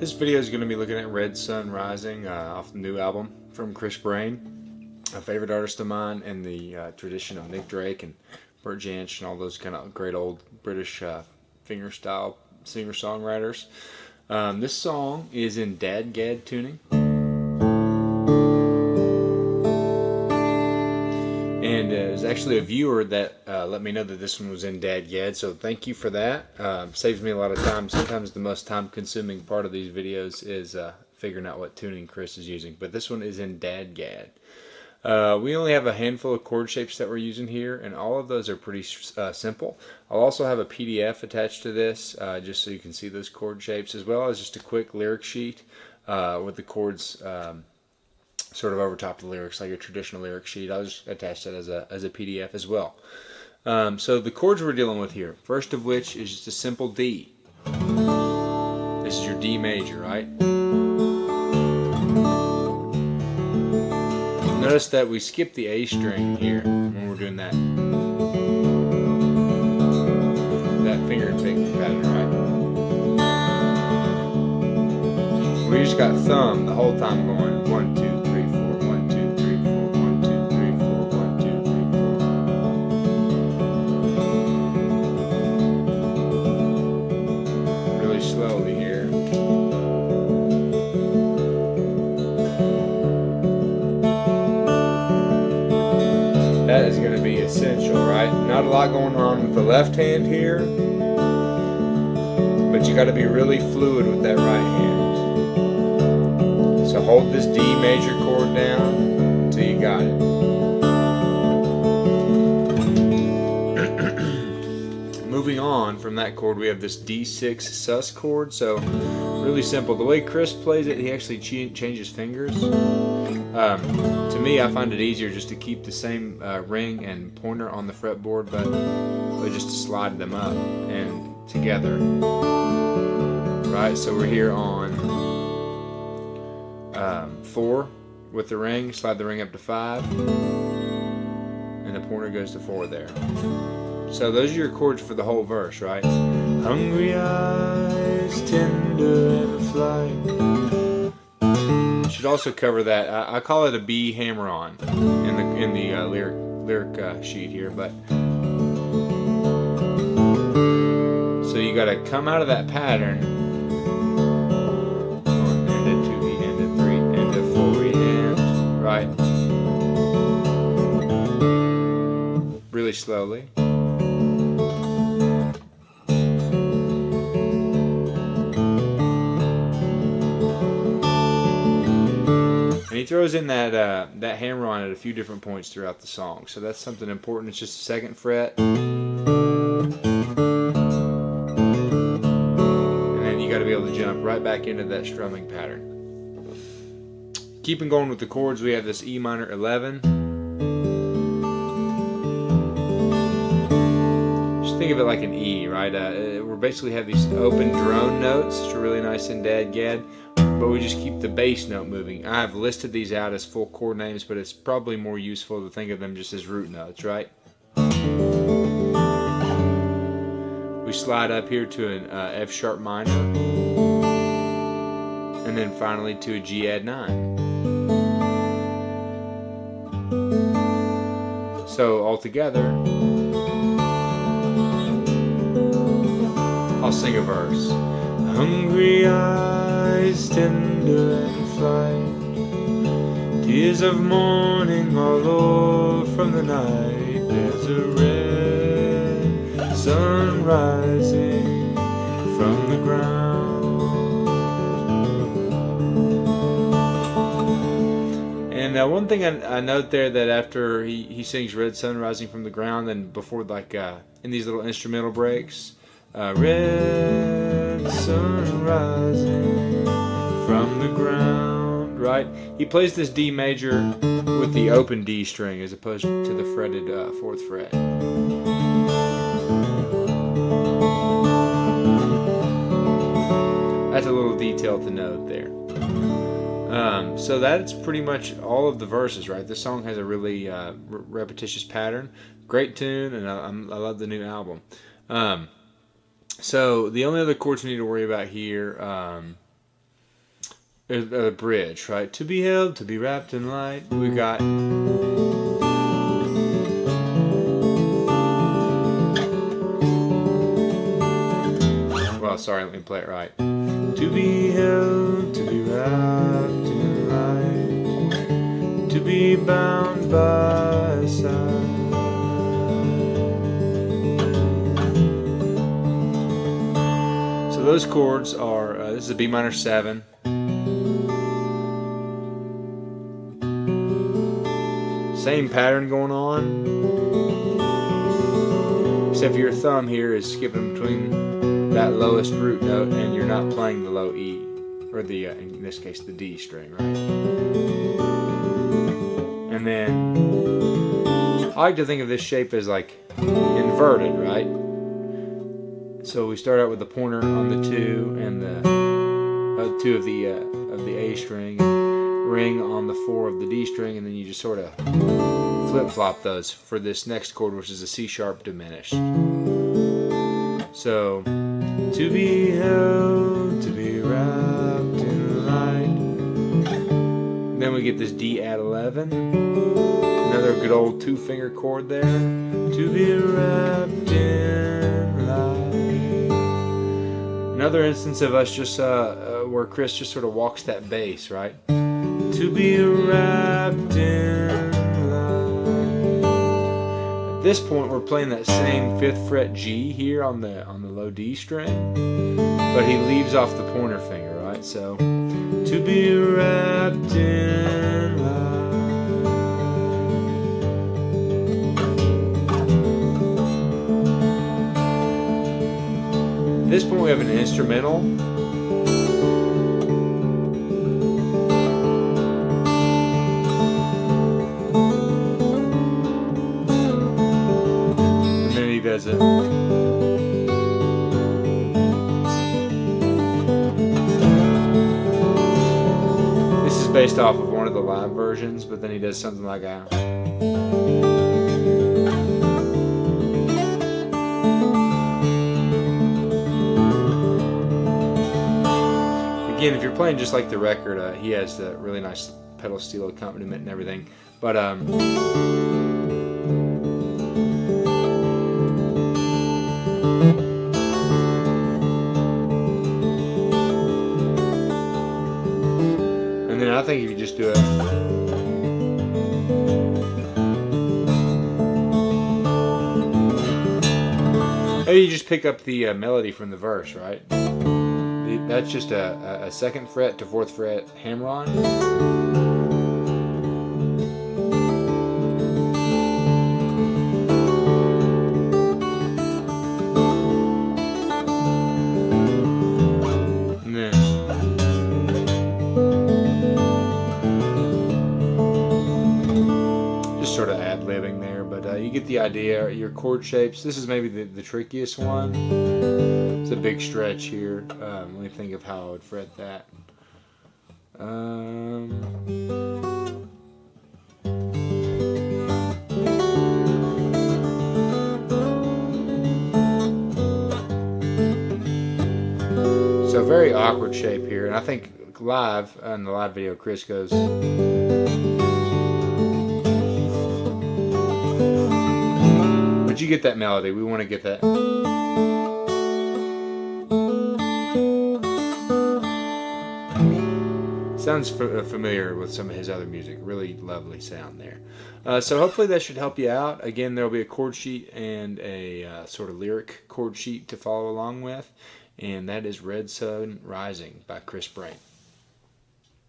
This video is going to be looking at Red Sun Rising off the new album from Chris Brain, a favorite artist of mine in the tradition of Nick Drake and Bert Jansch and all those kind of great old British fingerstyle singer-songwriters. This song is in DADGAD tuning. And there's actually a viewer that let me know that this one was in DADGAD, so thank you for that. Saves me a lot of time. Sometimes the most time-consuming part of these videos is figuring out what tuning Chris is using, but this one is in DADGAD. We only have a handful of chord shapes that we're using here, and all of those are pretty simple. I'll also have a PDF attached to this, just so you can see those chord shapes, as well as just a quick lyric sheet with the chords sort of over top of the lyrics, like a traditional lyric sheet. I'll just attach that as a PDF as well. So the chords we're dealing with here, first of which is just a simple D. This is your D major, right? Notice that we skip the A string here when we're doing that finger and pick pattern, right? We just got thumb the whole time going 1, 2, 3, 4, 1, 2, 3, 4, 1, 2, 3, 4, 1, 2, 3, 4. Really slowly here. That is going to be essential, right? Not a lot going on with the left hand here, but you got to be really fluid with that right hand. So hold this D major chord down until you got it. Moving on from that chord, we have this D6 sus chord. So really simple. The way Chris plays it, he actually changes fingers. To me, I find it easier just to keep the same ring and pointer on the fretboard, but just to slide them up and together. Right, so we're here on 4 with the ring. Slide the ring up to 5, and the pointer goes to 4 there. So those are your chords for the whole verse, right? Hungry eyes, tender and flight. Should also cover that. I call it a B hammer-on in the lyric sheet here, but so you got to come out of that pattern on and to 2 E and to 3 and to 4 E and right, really slowly. And he throws in that hammer-on at a few different points throughout the song, so that's something important. It's just a 2nd fret, and then you got to be able to jump right back into that strumming pattern. Keeping going with the chords, we have this E minor 11. Just think of it like an E, right? We basically have these open drone notes, which are really nice in DADGAD, but we just keep the bass note moving. I've listed these out as full chord names, but it's probably more useful to think of them just as root notes, right? We slide up here to an F sharp minor, and then finally to a G add 9. So all together, I'll sing a verse. Hungry eyes, tender and flight, tears of morning all over from the night. There's a red sun rising from the ground. And one thing I note there, that after he sings red sun rising from the ground, and before, like in these little instrumental breaks, red sun rising from the ground, right? He plays this D major with the open D string as opposed to the fretted 4th fret. That's a little detail to note there. So that's pretty much all of the verses, right? This song has a really repetitious pattern. Great tune, and I love the new album. So the only other chords we need to worry about here a bridge, right? To be held, to be wrapped in light. We got. Well, sorry, let me play it right. To be held, to be wrapped in light, to be bound by a side. So those chords are, this is a B minor 7. Same pattern going on, except for your thumb here is skipping between that lowest root note and you're not playing the low E, or the, in this case, the D string, right? And then, I like to think of this shape as like inverted, right? So we start out with the pointer on the 2 and the 2 of the A string, and ring on the 4 of the D string, and then you just sort of flip-flop those for this next chord, which is a C sharp diminished. So, to be held, to be wrapped in light. Then we get this D add 11, another good old 2-finger chord there. To be wrapped in light. Another instance of us just where Chris just sort of walks that bass, right? To be wrapped in light. At this point, we're playing that same 5th fret G here on the low D string, but he leaves off the pointer finger, right? So, to be wrapped in light. At this point, we have an instrumental. Does it. This is based off of one of the live versions, but then he does something like that. Again, if you're playing just like the record, he has a really nice pedal steel accompaniment and everything, but and then I think if you just do it, maybe you just pick up the melody from the verse, right? That's just a 2nd fret to 4th fret hammer-on. Sort of ad-libbing there, but you get the idea. Your chord shapes, this is maybe the trickiest one. It's a big stretch here. Let me think of how I would fret that. So very awkward shape here, and I think live, in the live video, Chris goes, but you get that melody. We want to get that. Sounds familiar with some of his other music. Really lovely sound there. So hopefully that should help you out. Again, there will be a chord sheet and a sort of lyric chord sheet to follow along with. And that is Red Sun Rising by Chris Brain.